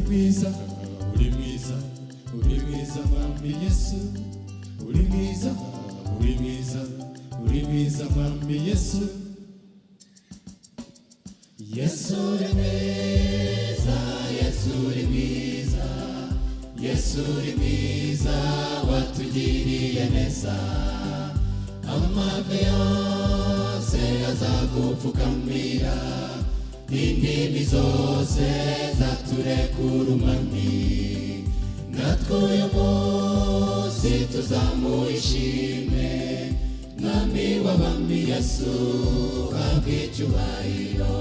mwiza uri mwiza uri mwiza mwami Yesu uri mwiza uri mwiza uri mwiza mwami Yesu Yesu uri mwiza Yesu uri mwiza Yesu uri mwiza watugiriye neza amavi yose azagupfukamira indimi zose zaturekura umwami natwe uyu munsi tuzamwishime mwami w'abami Yesu habwa icyubahiro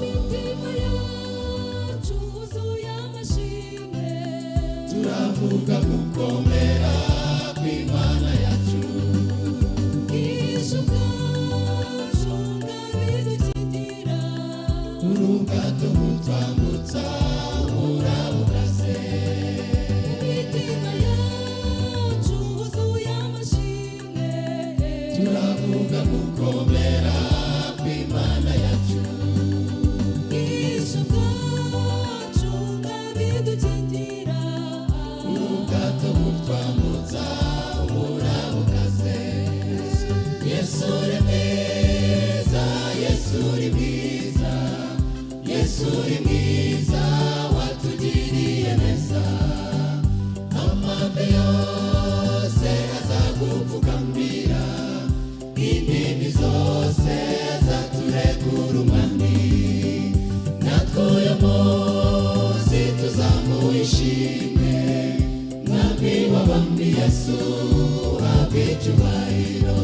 imitima yacu yuzuye amashimwe turavuga gukomera kw'Imana yacu urugato mutwambutsa uraburaze imitima yacu yuzuye amashimwe turavuga gukomera kw'Imana yacu ishukacu ngabidukingira urugato mutwambutsa uraburaze Yesu uri mwiza Yesu uri mwiza Yesu uri mwiza watugiriye neza amavi yose azagupfukamira indimi zose zaturekura umwami natwe uyu munsi tuzamwishime mwami w'abami Yesu habwa icyubahiro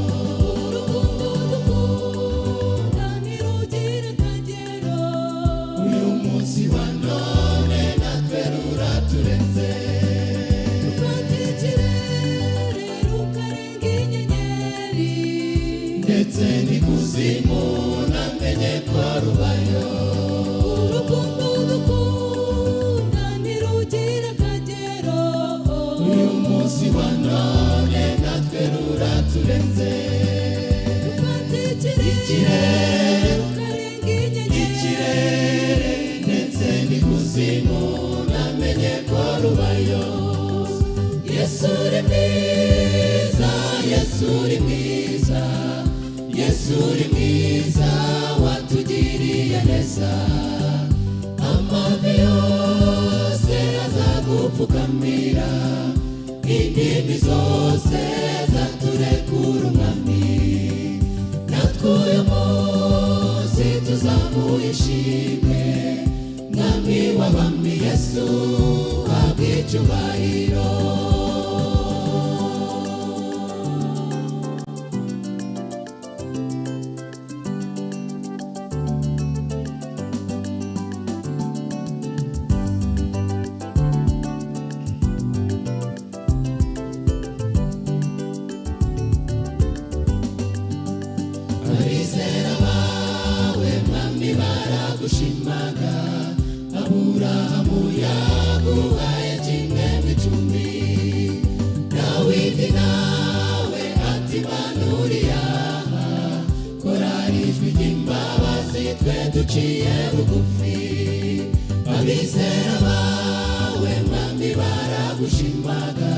kuzimu namenye ko rubayo urukundo dukunda ntirugira akagero uyu munsi wa none natwe ruraturenze ikirere ndetse n'ikuzimu namenye ko rubayo Yesu uri mwiza Yesu uri mwiza Yesu uri mwiza watugiriye neza amavi yose azagupfukamira indimi zose zaturekura umwami natwe uyu munsi tuzamwishime mwami w'abami Yesu habwa icyubahiro gushimaga Aburahamu yaguhaye kimwe n'icumi Dawidi nawe ati manuriya korari ijwi ry'imbabazi twe duciye bugufi abizera bawe mwami baragushimaga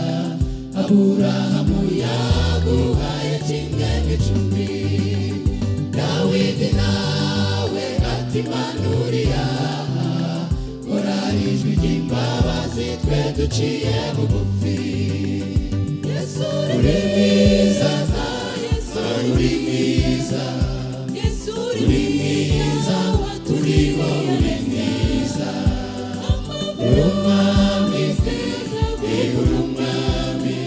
Aburahamu yaguhaye kimwe n'icumi Dawidi nawe manuriya korari ijwi ry'imbabazi twe duciye bugufi Yesu uri mwiza uri mwiza Yesu uri mwiza turiho uri mwiza uri umwami uri umwami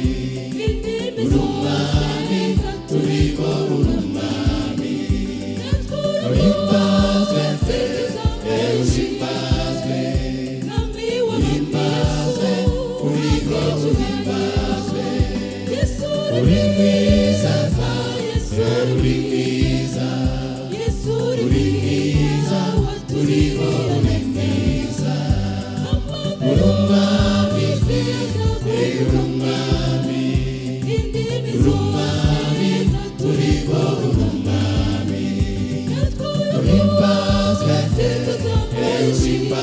uri umwami turiho uri umwami Simba